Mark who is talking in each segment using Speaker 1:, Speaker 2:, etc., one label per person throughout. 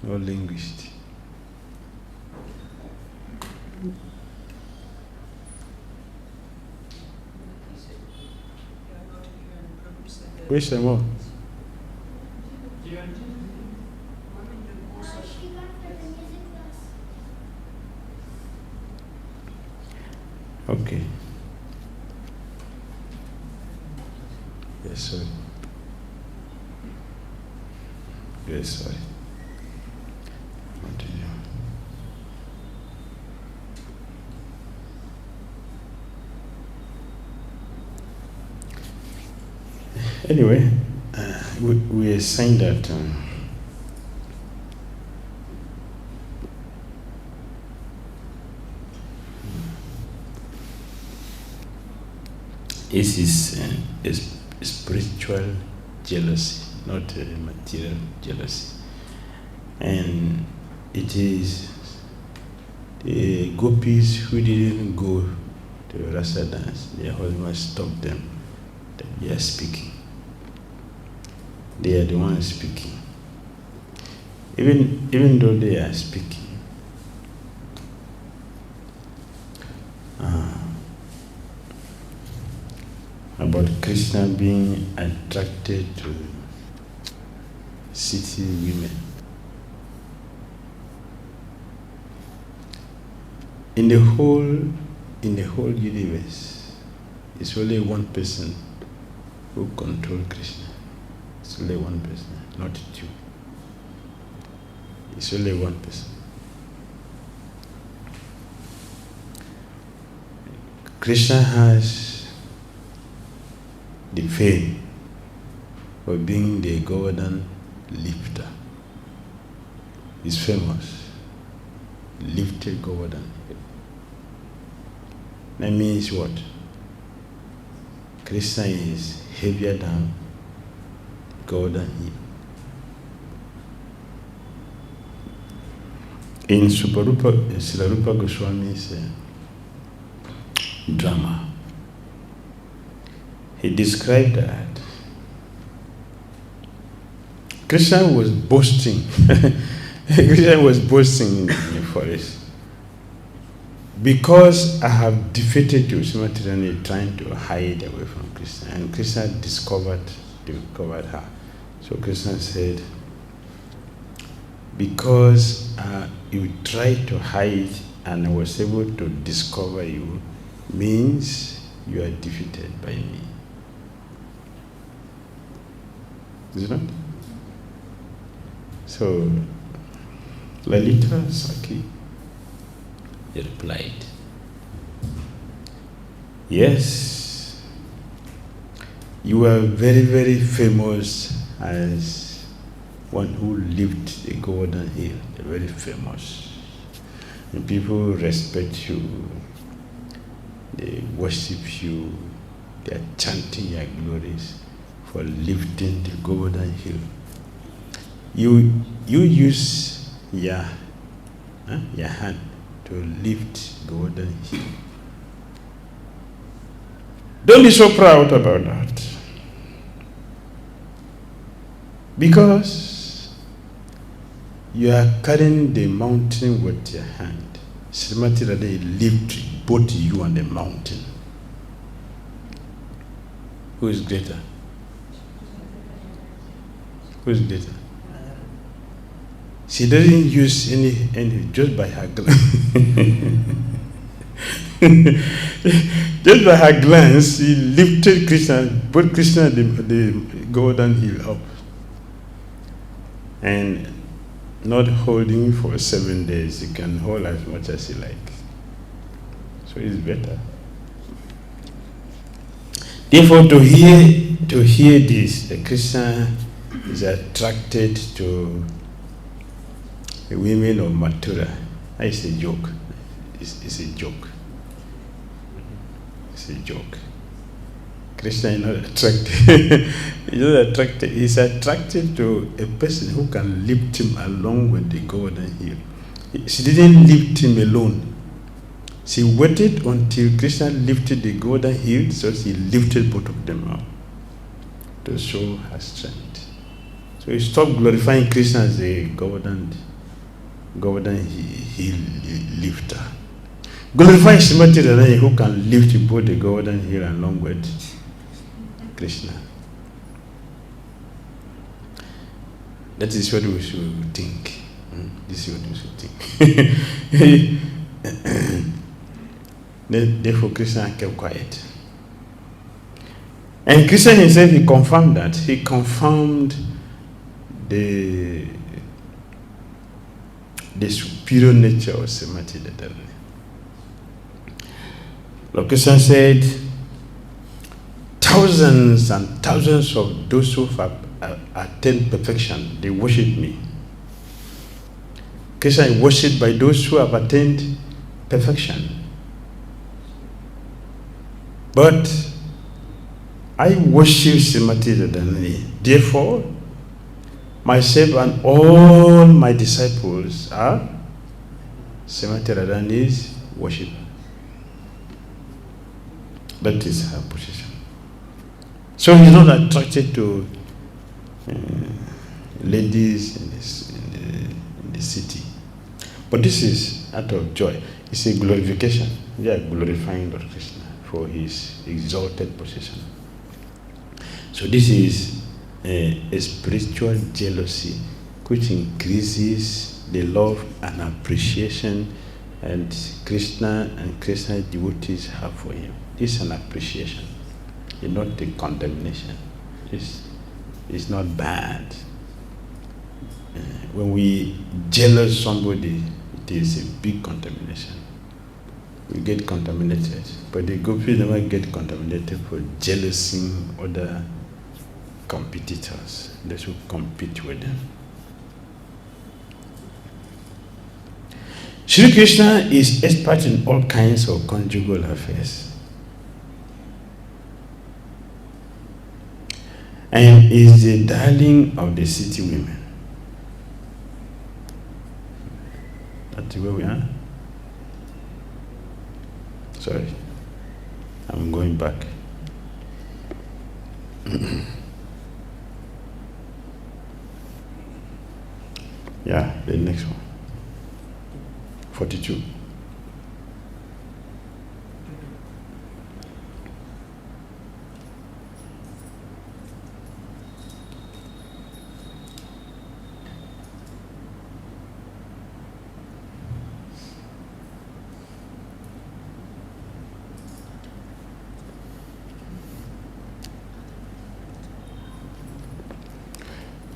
Speaker 1: no linguist. Which more? Okay. Yes, sorry. Yes, sorry. Continue. Anyway, we are saying that this is a spiritual jealousy, not a material jealousy. And it is the gopis who didn't go to rasa dance, their husbands stopped them that they are speaking. They are the ones speaking. Even though they are speaking, about Krishna being attracted to city women. In the whole universe, it's only one person who controls Krishna. It's only one person, not two. It's only one person. Krishna has the fame for being the Govardhan lifter. He's famous. Lifted Govardhan. That means what? Krishna is heavier than Govardhan hill. In Srilarupa Goswami's drama, he described that Krishna was boasting. Krishna was boasting in the forest. Because I have defeated you, Srimatirani trying to hide away from Krishna. And Krishna discovered her. So Krishna said, because you tried to hide and I was able to discover you, means you are defeated by me. Is it not? So, Lalita Saki replied, yes, you are very, very famous as one who lived the Golden Hill, very famous. And people respect you, they worship you, they are chanting your glories for lifting the Golden Hill. You use your hand to lift Golden Hill. Don't be so proud about that. Because you are carrying the mountain with your hand. Srimati Radha lift both you and the mountain. Who is greater? Who is greater? She doesn't use any just by her glance. Just by her glance, she lifted Krishna, put Krishna the Golden Hill up. And not holding for 7 days, you can hold as much as you like. So it's better. Therefore, to hear this, the Krishna is attracted to the women of Mathura. It's a joke. It's a joke. It's a joke. Krishna is not attracted. He's not attracted. He's attracted to a person who can lift him along with the Golden Hill. She didn't lift him alone. She waited until Krishna lifted the Golden Hill, so she lifted both of them up to show her strength. So he stopped glorifying Krishna as the Golden Govardhan Hill lifter. Glorify Srimati Radharani who can lift both the Govardhan Hill and along with Krishna. That is what we should think. This is what we should think. Therefore, Krishna kept quiet. And Krishna himself, he confirmed that. He confirmed the superior nature of Srimati Radharani. Lord Krishna said, thousands and thousands of those who have attained perfection, they worship me. Krishna is worshipped by those who have attained perfection. But I worship Srimati Radharani. Therefore, myself and all my disciples are Srimati Radharani's worship. That is her position. So he's not attracted to ladies in the city. But this is out of joy. It's a glorification. We are glorifying Lord Krishna for his exalted position. So this is a spiritual jealousy which increases the love and appreciation and Krishna and Krishna's devotees have for him. This is an appreciation, it's not a condemnation. It's not bad. When we jealous somebody, it is a big contamination. We get contaminated, but the gopis never get contaminated for jealousy other competitors, those who compete with them. Sri Krishna is expert in all kinds of conjugal affairs and is the darling of the city women. That's where we are. Sorry, I'm going back. Yeah, the next one. 42.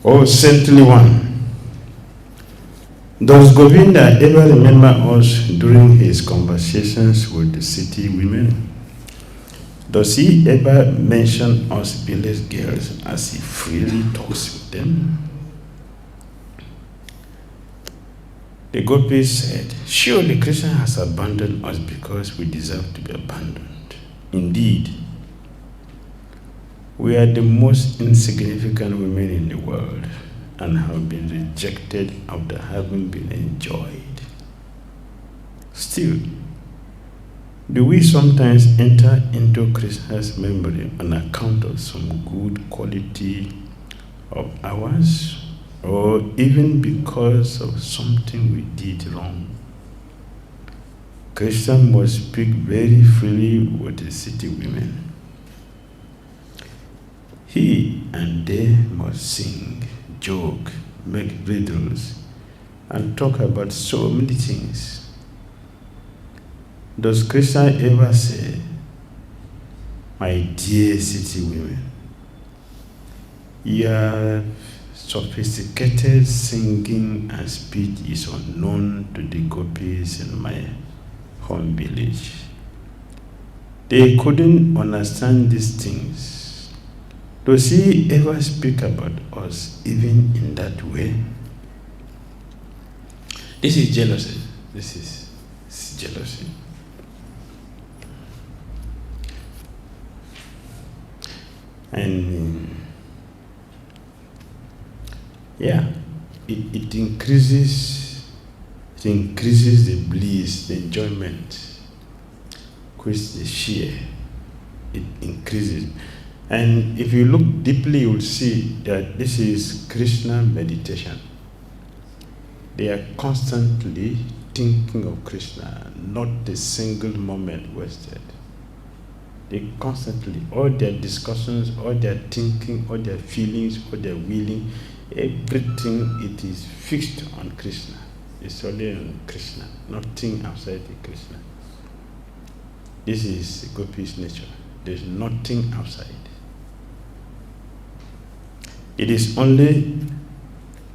Speaker 1: Oh, saintly one, does Govinda ever remember us during his conversations with the city women? Does he ever mention us village girls as he freely talks with them? The gopis said, surely Krishna has abandoned us because we deserve to be abandoned. Indeed, we are the most insignificant women in the world and have been rejected after having been enjoyed. Still, do we sometimes enter into Krishna's memory on account of some good quality of ours, or even because of something we did wrong? Krishna must speak very freely with the city women. He and they must sing, joke, make riddles, and talk about so many things. Does Krishna ever say, my dear city women, your sophisticated singing and speech is unknown to the gopis in my home village. They couldn't understand these things. Does he ever speak about us even in that way? This is jealousy. This is jealousy. And it increases the bliss, the enjoyment which they share. It increases. And if you look deeply, you will see that this is Krishna meditation. They are constantly thinking of Krishna, not a single moment wasted. They constantly, all their discussions, all their thinking, all their feelings, all their willing, everything, it is fixed on Krishna. It's only on Krishna, nothing outside the Krishna. This is Gopi's nature. There's nothing outside. It is only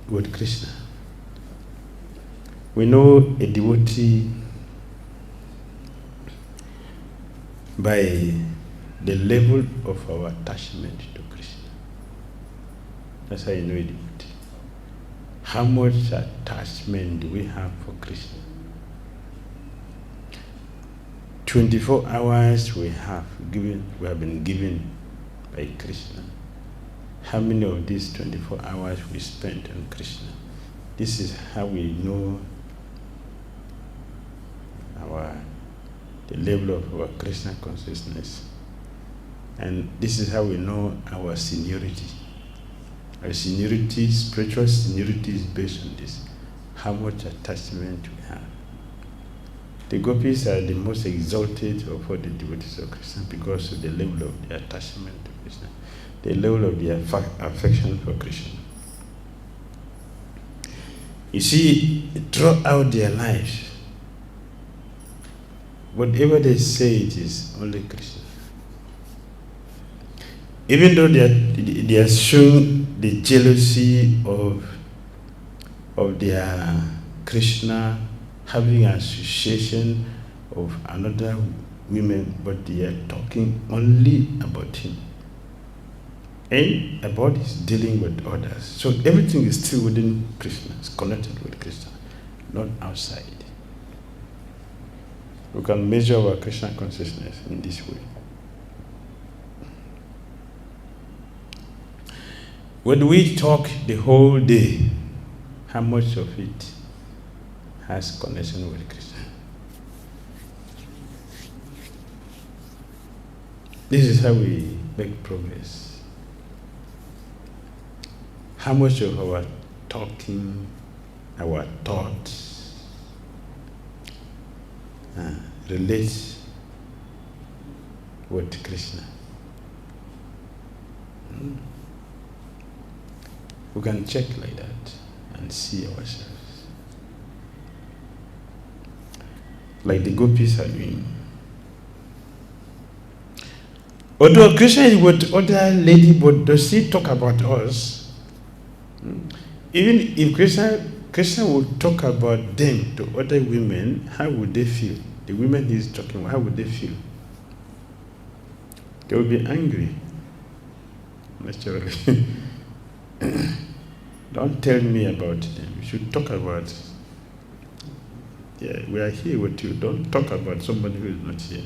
Speaker 1: with Krishna. We know a devotee by the level of our attachment to Krishna. That's how you know a devotee. How much attachment do we have for Krishna? 24 hours we have been given by Krishna. How many of these 24 hours we spent on Krishna? This is how we know the level of our Krishna consciousness. And this is how we know our seniority. Our seniority, spiritual seniority is based on this. How much attachment we have. The gopis are the most exalted of all the devotees of Krishna because of the level of their attachment to Krishna, the level of their affection for Krishna. You see, throughout their lives, whatever they say, it is only Krishna. Even though they are showing the jealousy of their Krishna having an association of another woman, but they are talking only about him and about his dealing with others. So everything is still within Krishna, it's connected with Krishna, not outside. We can measure our Krishna consciousness in this way. When we talk the whole day, how much of it has connection with Krishna? This is how we make progress. How much of our talking, our thoughts, relates with Krishna? We can check like that and see ourselves. Like the gopis are doing. Although Krishna is with other lady, but does he talk about us? Even if Krishna would talk about them to other women, how would they feel? The women he's talking about, how would they feel? They would be angry. Naturally. Don't tell me about them. You should talk about, we are here with you. Don't talk about somebody who is not here.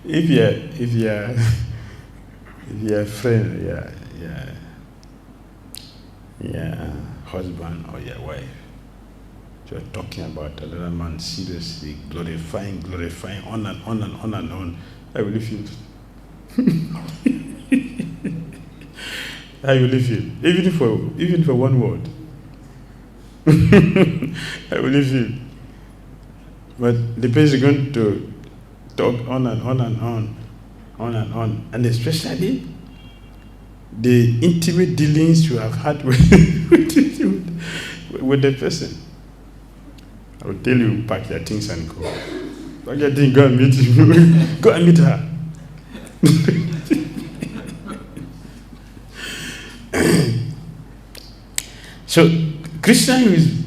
Speaker 1: If you're a friend, your husband or your wife, you're talking about another man seriously, glorifying, on and on and on and on, how will you feel? How will you feel? Even for one word. How will you feel? But the person is going to talk on and on and on, and especially the intimate dealings you have had with the person. I will tell you, pack your things and go. Pack your things, go and meet him. Go and meet her. So Krishna is,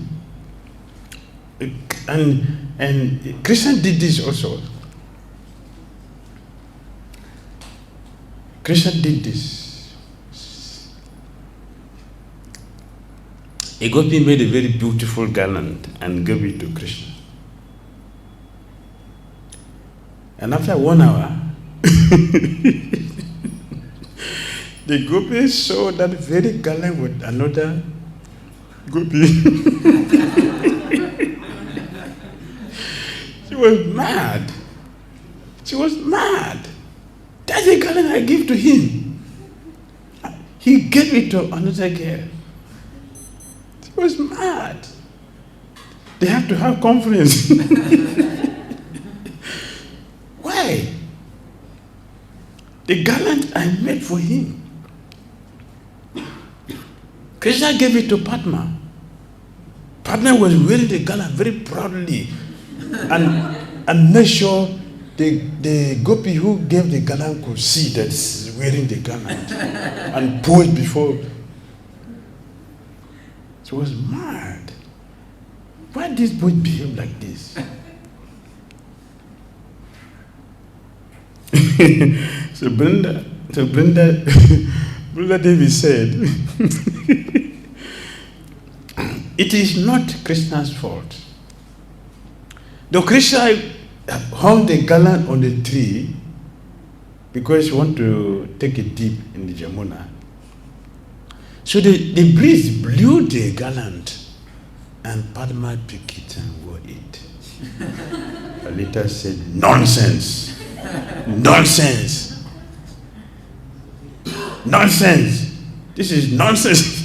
Speaker 1: and Krishna did this also. Krishna did this. A gopi made a very beautiful garland and gave it to Krishna. And after 1 hour, the gopi saw that very garland with another gopi. She was mad. That's the garland I give to him. He gave it to another girl. He was mad. They have to have conference. Why? The garland I made for him. Krishna gave it to Padma. Padma was wearing the garland very proudly and made sure the gopi who gave the garland could see that he's wearing the garland and posed before. So it was mad. Why did this boy behave like this? So Brenda Devi said, it is not Krishna's fault. Though Krishna hung the garland on the tree because he wanted to take a dip in the Jamuna. So the breeze blew the garland and Padma took it and wore it. Later said, nonsense. Nonsense. Nonsense. This is nonsense.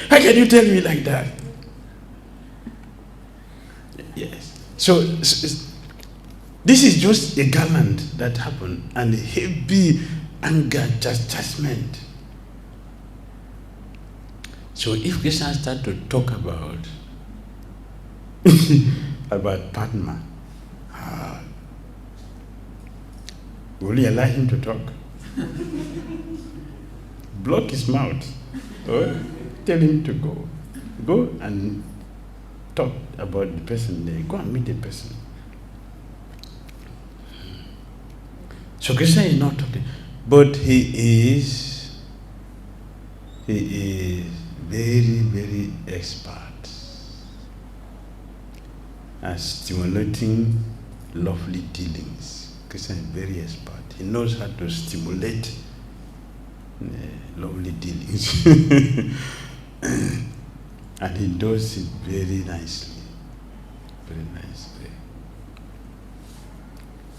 Speaker 1: How can you tell me like that? Yes. So this is just a garland that happened and heavy anger, judgment. So if Krishna started to talk about Padma, will you allow him to talk? Block his mouth. Or tell him to go. Go and talk about the person there. Go and meet the person. So Krishna is not talking. But he is very, very expert at stimulating lovely dealings. Krishna is very expert. He knows how to stimulate lovely dealings. And he does it very nicely. Very nicely.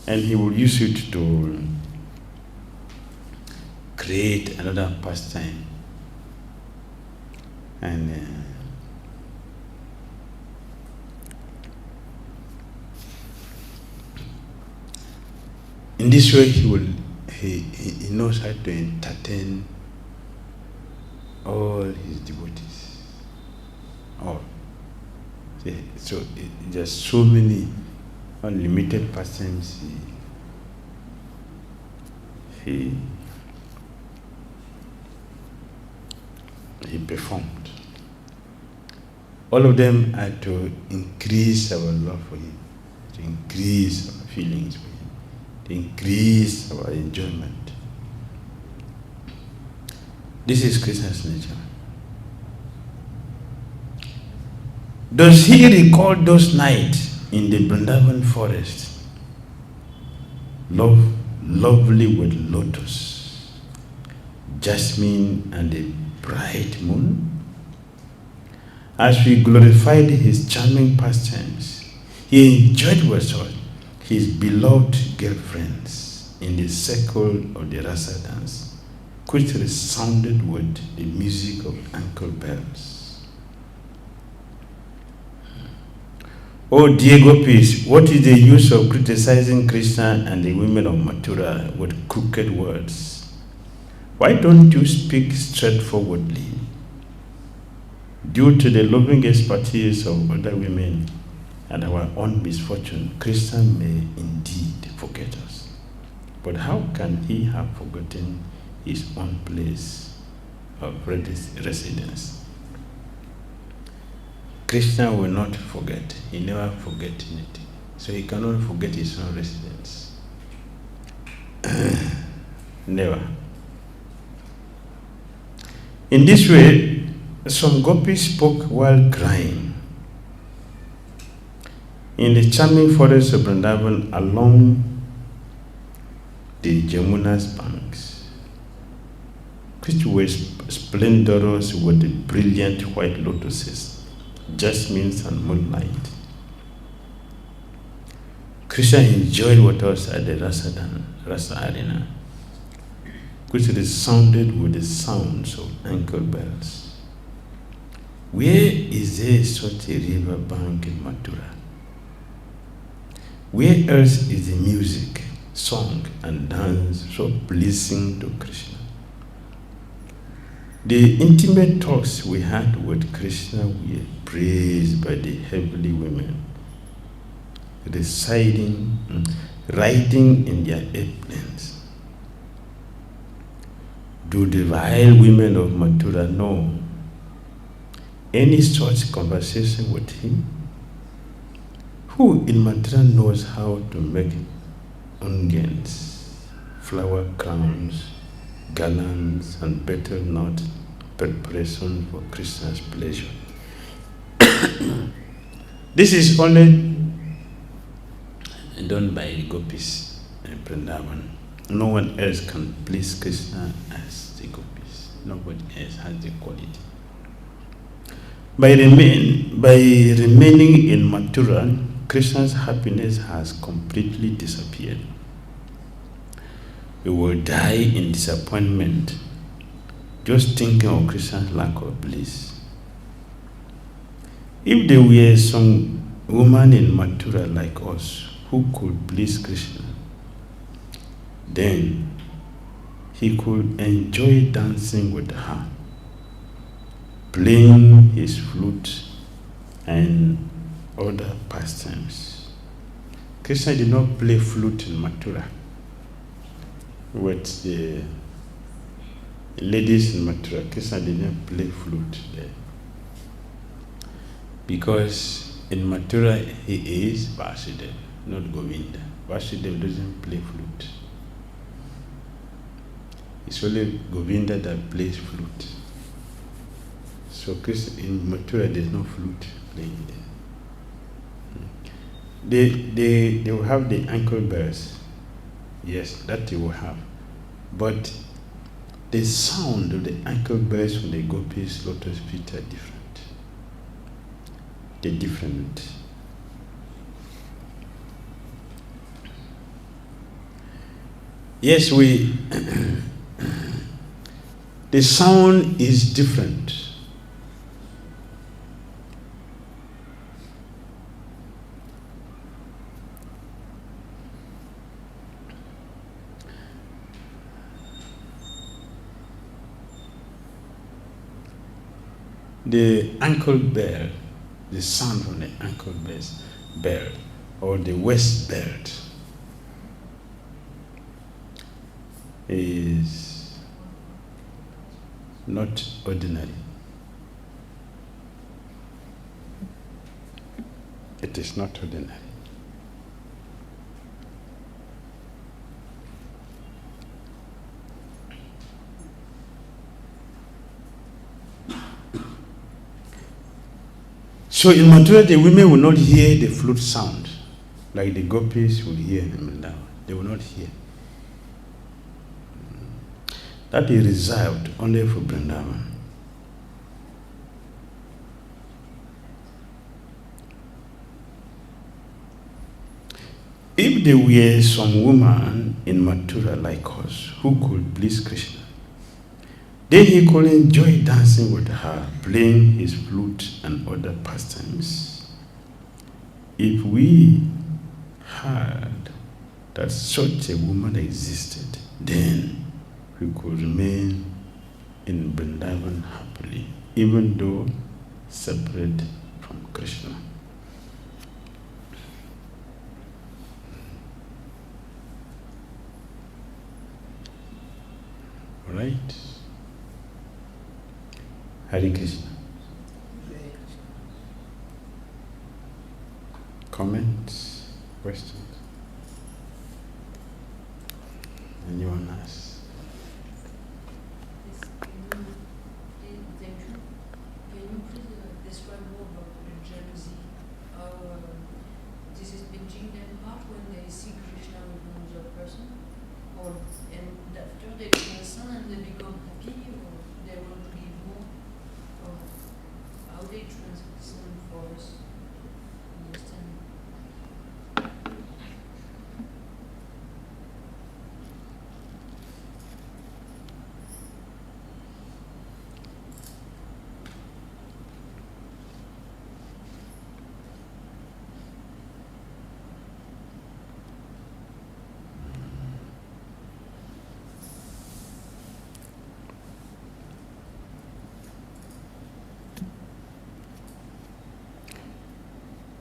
Speaker 1: And he will use it to create another pastime. And in this way he knows how to entertain all his devotees. All. So there's so many unlimited pastimes he performed. All of them are to increase our love for him, to increase our feelings for him, to increase our enjoyment. This is Krishna's nature. Does he recall those nights in the Vrindavan forest, lovely with lotus, jasmine and a bright moon? As we glorified his charming pastimes, he enjoyed with us his beloved girlfriends in the circle of the rasa dance, which resounded with the music of ankle bells. Oh dear gopis, what is the use of criticizing Krishna and the women of Mathura with crooked words? Why don't you speak straightforwardly? Due to the loving expertise of other women and our own misfortune, Krishna may indeed forget us. But how can he have forgotten his own place of residence? Krishna will not forget. He never forgets anything. So he cannot forget his own residence. Never. In this way, some gopis spoke while crying. In the charming forest of Vrindavan along the Jamuna's banks, which were splendorous with the brilliant white lotuses, jasmines and moonlight. Krishna enjoyed with us at the Rasa Arena. which resounded with the sounds of ankle bells. Where is there such a river bank in Mathura? Where else is the music, song, and dance so pleasing to Krishna? The intimate talks we had with Krishna were praised by the heavenly women, riding in their airplanes. Do the vile women of Mathura know any such conversation with him? Who in Mathura knows how to make ungans, flower crowns, garlands, and betel nut preparation for Krishna's pleasure? This is only done by the gopis in Vrindavan. No one else can please Krishna as the gopis. Nobody else has the quality. By remaining in Mathura, Krishna's happiness has completely disappeared. We will die in disappointment just thinking of Krishna's lack of bliss. If there were some woman in Mathura like us who could please Krishna, then he could enjoy dancing with her, playing his flute and other pastimes. Krishna did not play flute in Mathura with the ladies in Mathura. Krishna did not play flute there. Because in Mathura he is Vasudeva, not Govinda. Vasudeva doesn't play flute. It's only Govinda that plays flute. So Krishna in Mathura there's no flute playing there. They will have the ankle bells. Yes, that they will have. But the sound of the ankle bells from the gopis' lotus feet are different. They're different. Yes, the sound is different. The ankle bell, the sound from the ankle bell, or the waist belt, is not ordinary. It is not ordinary. So in Mathura, the women will not hear the flute sound like the gopis will hear in Vrindavan. They will not hear. That is reserved only for Vrindavan. If there were some woman in Mathura like us who could please Krishna, then he could enjoy dancing with her, playing his flute and other pastimes. If we heard that such a woman existed, then we could remain in Vrindavan happily, even though separate from Krishna. All right? Hare Krishna. Comments? Questions? Anyone else?
Speaker 2: Yes, thank you. Can you please describe more about the jealousy? How this is between them part when they see Krishna with another person? Or and after they become son and they become happy, or they want to give more? Or how they transcend for us to understand?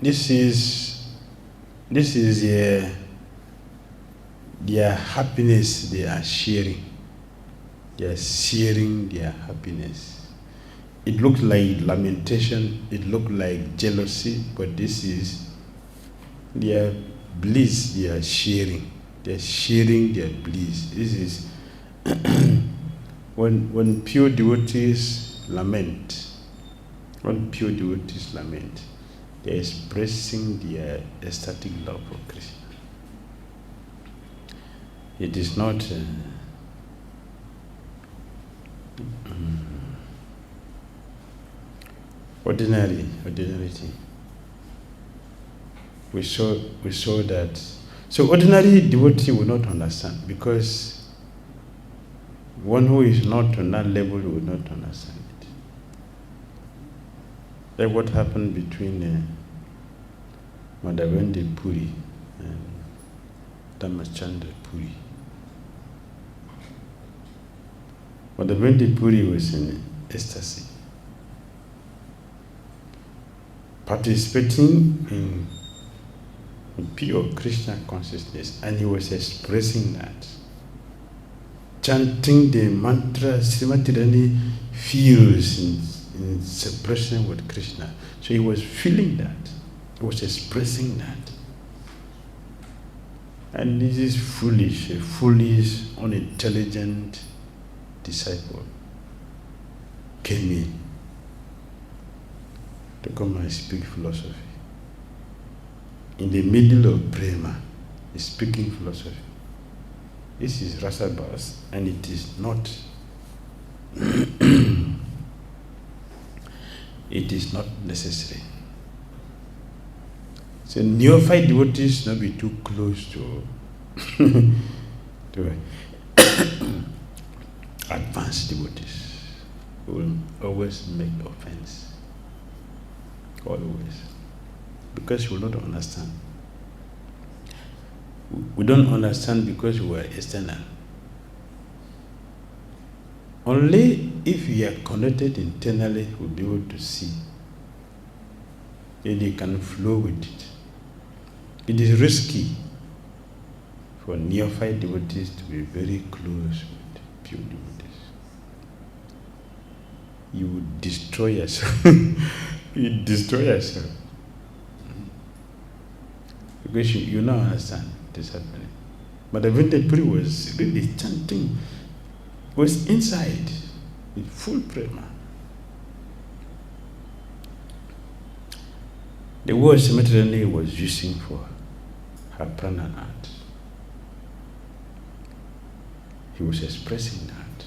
Speaker 1: this is their happiness they are sharing. They are sharing their happiness. It looks like lamentation, it looks like jealousy, but this is their bliss they are sharing. They are sharing their bliss. This is when pure devotees lament, they are expressing their ecstatic love for Krishna. It is not ordinary thing. We saw that. So ordinary devotee will not understand, because one who is not on that level will not understand it. Like what happened between Madhavendra Puri and Dhamachandra Puri. Madhavendra Puri was in ecstasy, participating in pure Krishna consciousness, and he was expressing that, chanting the mantra Srimati Rani feels in separation with Krishna. So he was feeling that, he was expressing that. And this is foolish, a foolish, unintelligent disciple came in to come and speak philosophy. In the middle of Prema, he's speaking philosophy. This is Rasabhas, and it is not it is not necessary. So neophyte devotees not be too close to advanced devotees who will always make offense. Always. Because we will not understand. We don't understand because we are external. Only if we are connected internally, we'll be able to see. Then you can flow with it. It is risky for neophyte devotees to be very close with pure devotees. You would destroy yourself. You destroy yourself. Because you now understand this happening. But the Vrindavan Puri was really chanting, was inside, in full prema. The word Srimati Rani was using for her pranayat. He was expressing that.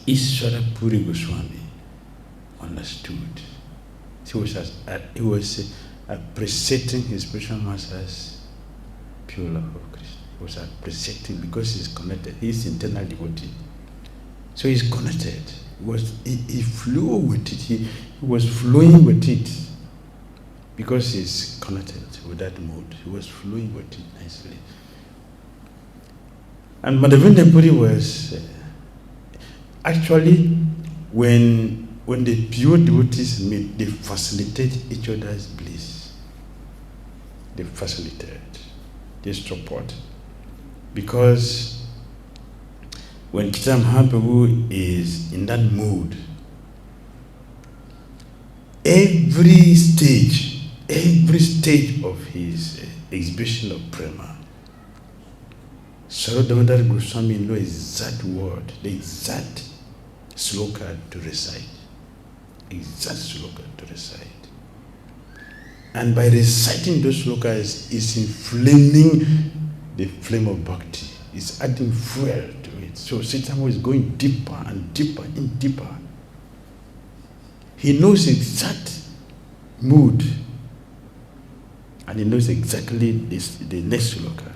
Speaker 1: Ishvara Puri Goswami understood. He was appreciating his spiritual master's pure love of Krishna. He was appreciating because he's connected. He's internal devotee. So he's connected. He flew with it. He was flowing with it because he's connected with that mode. He was flowing with it nicely. And Madhavendra Puri was actually when the pure devotees meet, they facilitate each other's bliss. They facilitate, they support. Because when Chaitanya Mahaprabhu is in that mood, every stage of his exhibition of prema, Damodara Goswami knows exact word, the exact sloka to recite. Exact sloka to recite. And by reciting those slokas, is inflaming the flame of bhakti. It's adding fuel to it. So Satan is going deeper and deeper and deeper. He knows exact mood, and he knows exactly the next sloka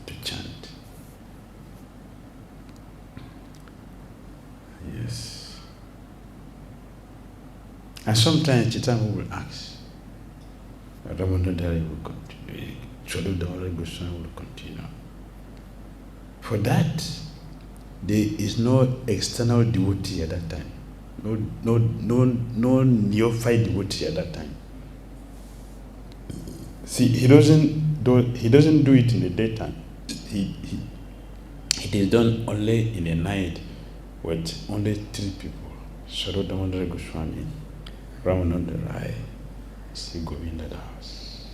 Speaker 1: to chant. Yes. And sometimes Chaitanya will ask, Damodara will continue, Damodara Goswami will continue. For that, there is no external devotee at that time. no neophyte devotee at that time. See, he doesn't do it in the daytime. It is done only in the night with only 3 people: Swarup Damodara Goswami, Ramananda Rai, Sri Govinda Das.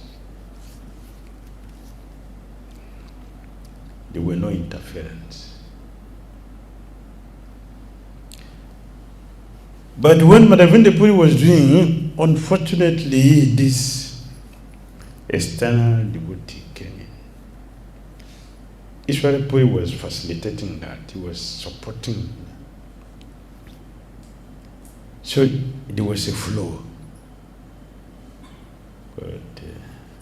Speaker 1: There were no interference. But when Madhavendra Puri was doing, unfortunately, this external devotee came in. Ishwara Puri was facilitating that. He was supporting. So there was a flow. But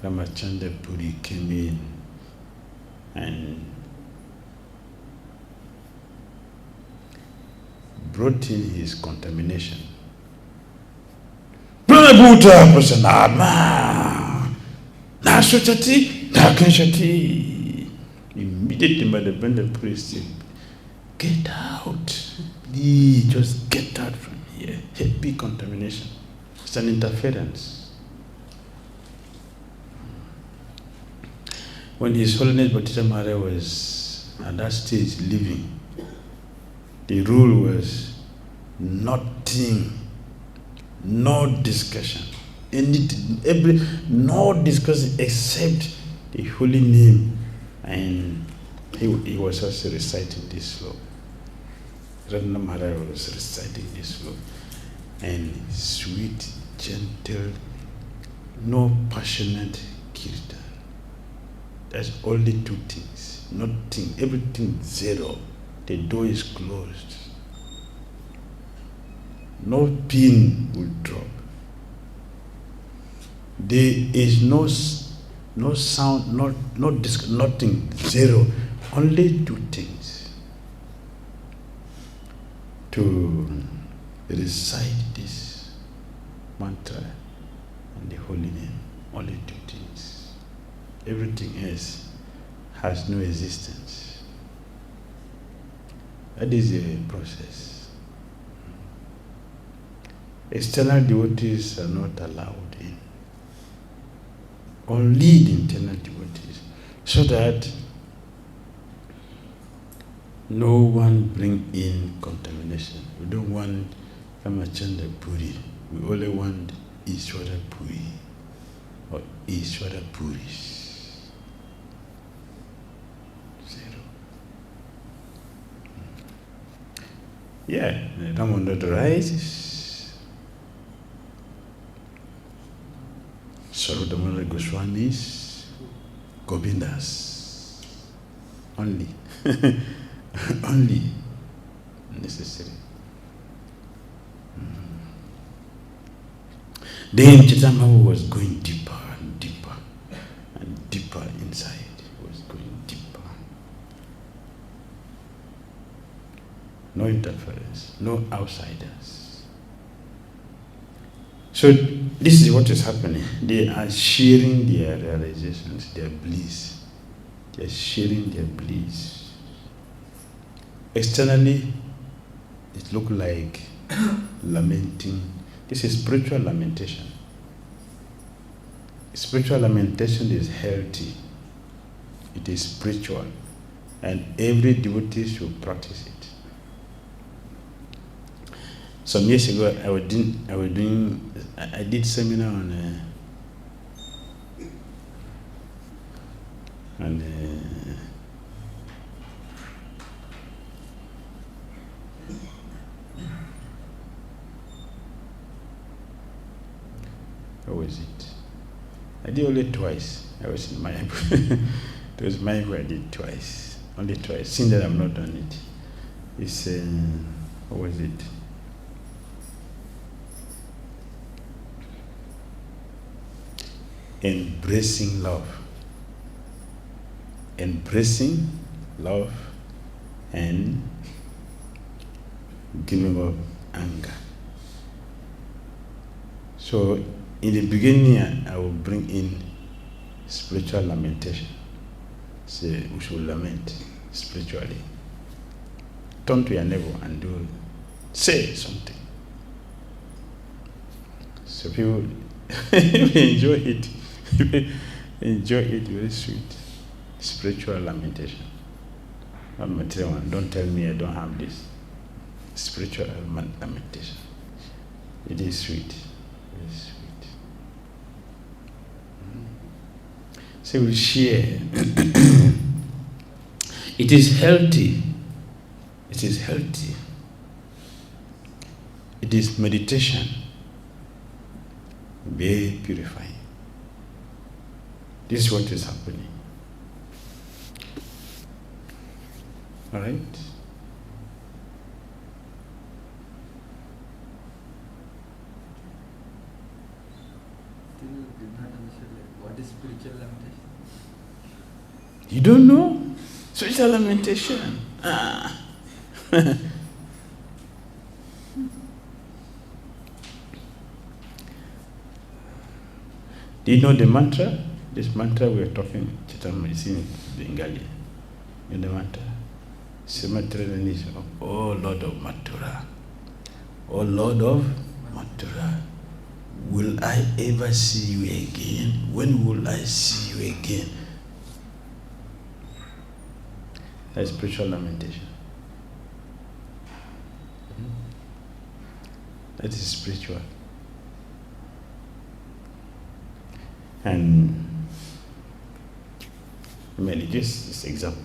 Speaker 1: Ramachandra Puri came in and brought in his contamination. Pranabuta Prasanadma Naswachati Nakanshati. Immediately Madhavendra Puri said, "Get out. Please just get out from here. Heavy contamination. It's an interference." When His Holiness Bhattacharya Maharaj was at that stage living, the rule was nothing, no discussion, no discussion except the holy name, and he was also reciting this sloka. Radha Maharaj was reciting this sloka, and sweet, gentle, no passionate kirtan. There's only 2 things, nothing, everything zero. The door is closed. No pin will drop. There is no sound, no disc, nothing, zero. Only 2 things. To recite this mantra and the holy name. Only 2 things. Everything else has no existence. That is a process. External devotees are not allowed in. Only the internal devotees. So that no one bring in contamination. We don't want Ramachandra Puri. We only want Ishwara Puri or Ishwara Puris. Yeah, Damodara rises. Swarup Damodara Goswamis, Govindas. Only. Only necessary. Then Chaitanya Mahaprabhu was going deeper and deeper and deeper inside. He was going deeper. No interference, no outsiders. So this is what is happening. They are sharing their realizations, their bliss. They are sharing their bliss. Externally, it looks like lamenting. This is spiritual lamentation. Spiritual lamentation is healthy. It is spiritual. And every devotee should practice it. Some years ago, I did seminar on what was it? I did only twice. I was in Mayapur. It was Mayapur I did twice. Only twice. Since that I've not done it. It's, what was it? Embracing love. Embracing love and giving up anger. So in the beginning, I will bring in spiritual lamentation. Say we should lament spiritually. Turn to your neighbor and say something. So people enjoy it. Enjoy it, very sweet. Spiritual lamentation. Not material one. Don't tell me I don't have this. Spiritual lamentation. It is sweet. Very sweet. So we share. It is healthy. It is healthy. It is meditation. Very purifying. This is what is happening. All right?
Speaker 3: Still did not understand what is spiritual lamentation.
Speaker 1: You don't know? Spiritual lamentation. Ah. Do you know the mantra? This mantra we are talking, Chitam is in Bengali. You know the mantra? Cemetery, oh Lord of Mathura. Oh Lord of Mathura. Will I ever see you again? When will I see you again? That's spiritual lamentation. That is spiritual. And just this example.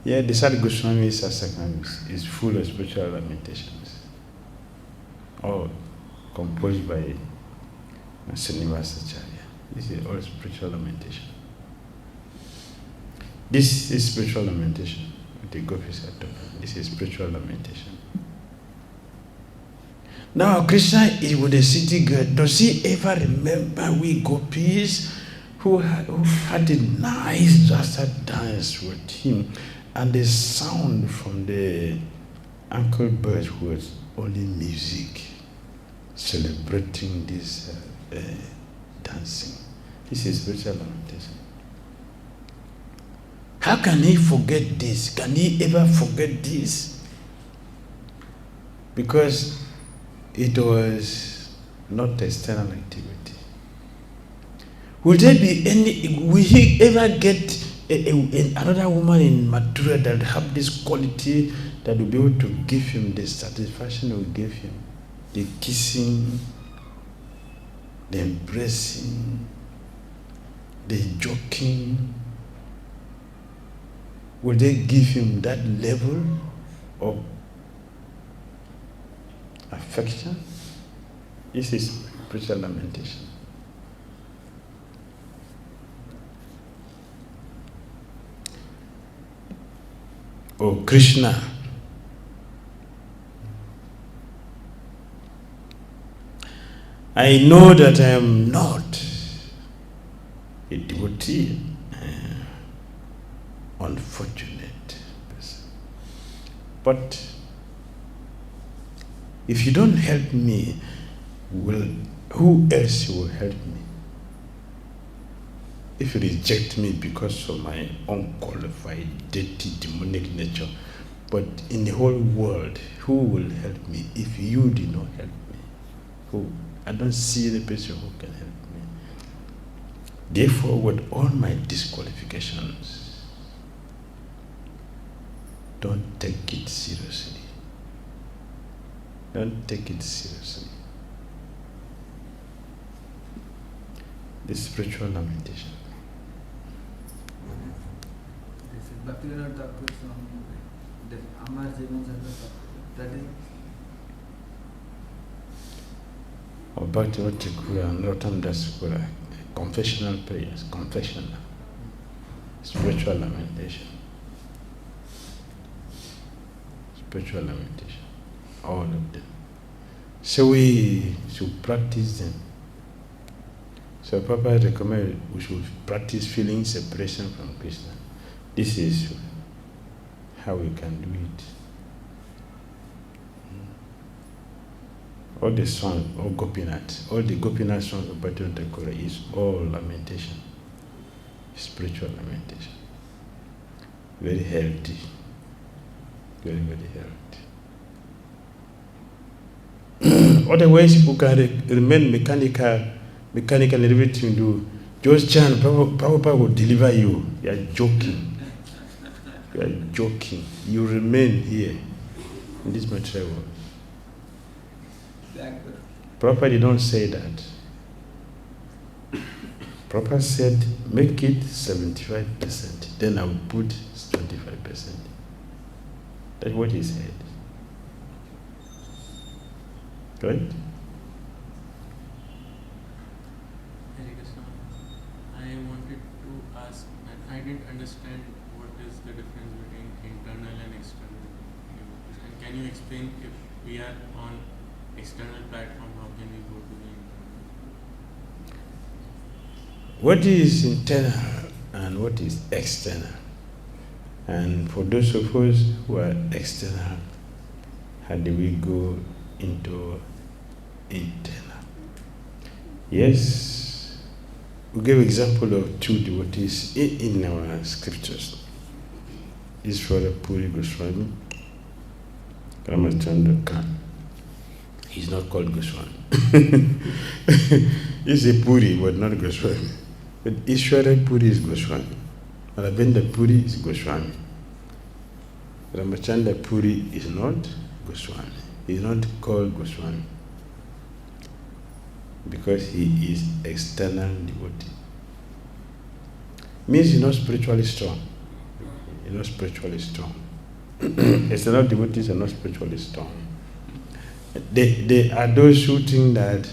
Speaker 1: Yeah, the Sad Goswami is full of spiritual lamentations. All composed by Srinivasacharya. This is all spiritual lamentation. This is spiritual lamentation. The gopis are talking. This is spiritual lamentation. Now Krishna is with the city girl. Does he ever remember we gopis who had a nice rasa dance with him, and the sound from the ankle birds was only music, celebrating this dancing. This is spiritual lamentation. How can he forget this? Can he ever forget this? Because it was not external activity. Will there be any? Will he ever get another woman in Mathura that have this quality that will be able to give him the satisfaction will give him? The kissing, the embracing, the joking. Will they give him that level of affection? This is spiritual lamentation. Oh Krishna, I know that I am not a devotee, unfortunate person. But if you don't help me, who else will help me? If you reject me because of my unqualified, dirty, demonic nature, but in the whole world, who will help me if you did not help me? Who? I don't see any person who can help me. Therefore, with all my disqualifications, don't take it seriously. Don't take it seriously. The spiritual lamentation.
Speaker 3: This is Bhakti Thakur song, that Amar Jivan Chandra, that is.
Speaker 1: Or Bhakti Thakur and Rotam Dasakura, confessional prayers, confessional, spiritual lamentation. Spiritual lamentation. All of them. So we should practice them. So Papa recommended we should practice feeling separation from Krishna. This is how we can do it. All the songs, all Gopinath, all the Gopinath songs of Bhakti Thakur is all lamentation, spiritual lamentation. Very healthy. Very, very hard. Otherwise, you can remain mechanical in everything you do. Just chant, Prabhupada will deliver you. You are joking. You are joking. You remain here in this material world. Prabhupada did not say that. Prabhupada said, make it 75%, then I will put 25%. That's what he said. Right?
Speaker 4: I wanted to ask, and I didn't understand what is the difference between internal and external devotees. And can you explain, if we are on external platform, how can we go to the internal?
Speaker 1: What is internal and what is external? And for those of us who are external, how do we go into internal? Yes, we give example of two devotees in our scriptures. Ishwara Puri Goswami, Ramachandra Khan. He's not called Goswami. He's a Puri, but not Goswami. But Ishwara Puri is Goswami. Rabindra Puri is Goswami. Ramachandra Puri is not Goswami. He is not called Goswami because he is external devotee. Means he's not spiritually strong. He's not spiritually strong. External devotees are not spiritually strong. They are those who think that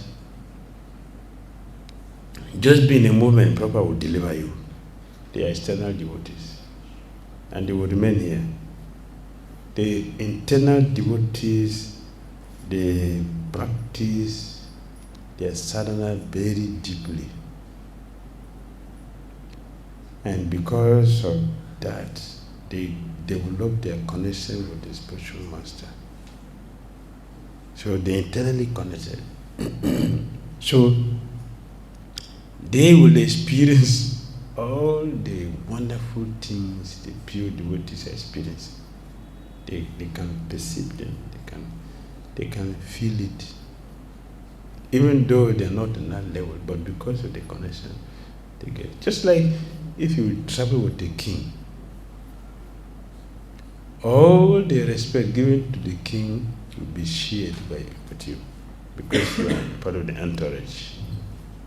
Speaker 1: just be in a movement, Prabhupada will deliver you. They are external devotees. And they will remain here. The internal devotees, they practice their sadhana very deeply. And because of that, they develop their connection with the spiritual master. So they internally connected. So they will experience all the wonderful things the pure devotees experience. They can perceive them, they can feel it. Even though they're not in that level, but because of the connection they get. Just like if you travel with the king, all the respect given to the king will be shared with you because you are part of the entourage.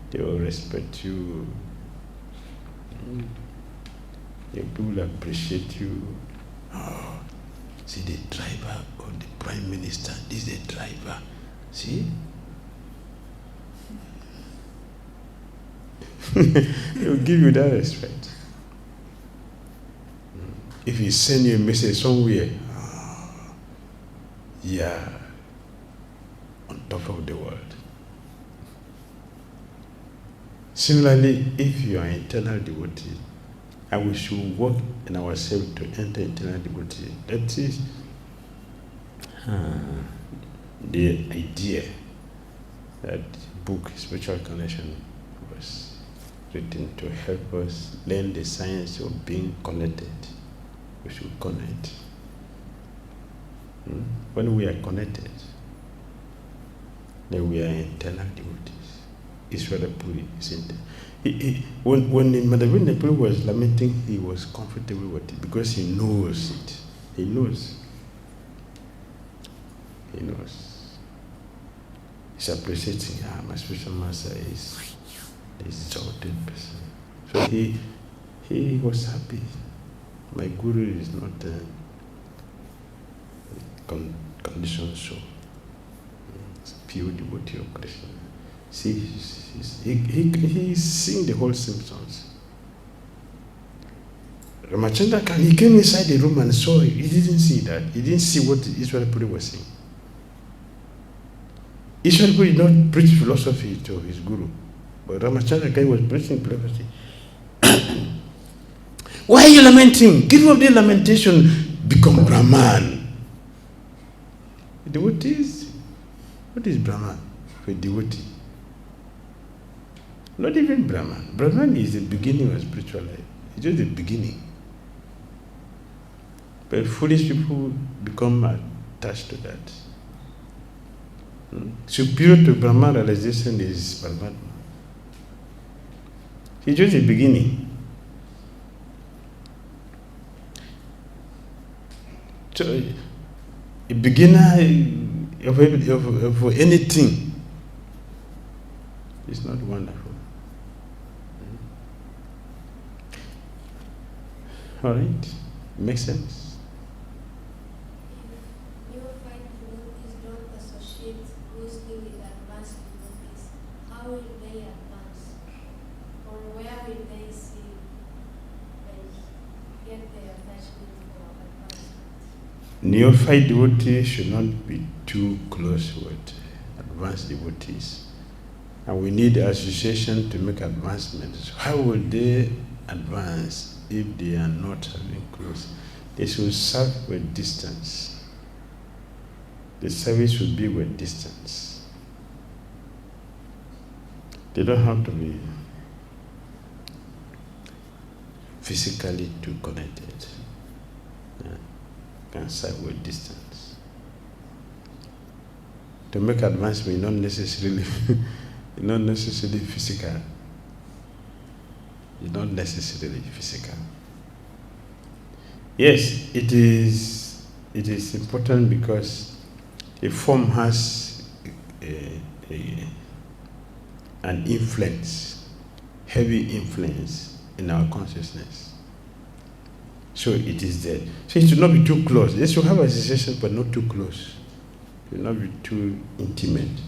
Speaker 1: They will respect you. The people will appreciate you. Oh, see the driver of the prime minister. This is the driver. See? They will give you that respect. If he send you a message somewhere, yeah, on top of the world. Similarly, if you are an internal devotee, and we should work in ourselves to enter internal devotee. That is the idea that book Spiritual Connection was written to help us learn the science of being connected. We should connect. When we are connected, then we are internal devotees. Ishwara Puri is internal. When Madhavendra Puri was lamenting, he was comfortable with it because he knows it. He knows. He knows. He's appreciating, my spiritual master is an exalted person. So he was happy. My guru is not a conditioned soul. It's pure devotee of Krishna. See, he seen the whole symptoms. Ramachandra Khan, he came inside the room and saw it. He didn't see that. He didn't see what Ishwara Puri was saying. Ishwara Puri did not preach philosophy to his guru, but Ramachandra Khan was preaching philosophy. Why are you lamenting? Give up the lamentation, become Brahman. Devotees, what is Brahman for a devotee? Not even Brahman. Brahman is the beginning of spiritual life. It's just the beginning. But foolish people become attached to that. Superior to Brahma realization is Paramatma. It's just the beginning. So, a beginner of anything is not wonderful. All right? Makes sense?
Speaker 5: Neophyte devotees don't associate closely with advanced devotees. How will they advance? Or where will they see and get their attachment for advancement?
Speaker 1: Neophyte devotees should not be too close with advanced devotees. And we need association to make advancements. How will they advance if they are not having close? They should serve with distance. The service should be with distance. They don't have to be physically too connected. Yeah. Can serve with distance. To make advancement, not necessarily physical. It's not necessarily physical. Yes, it is important because a form has an influence, heavy influence in our consciousness. So it is there. So it should not be too close. They should have association, but not too close. It should not be too intimate.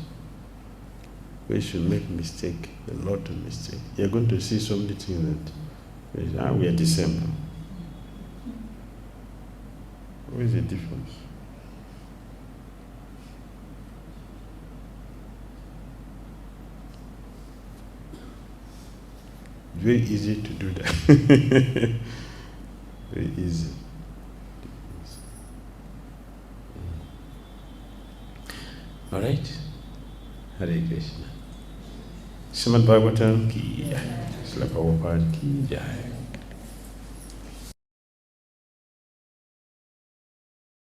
Speaker 1: We should make mistake, a lot of mistake. You're going to see so many things that we are the same now. What is the difference? Very easy to do that. Very easy. All right? Hare Krishna. Srimad Bhagavatam ki jai. Srila Prabhupada ki jai.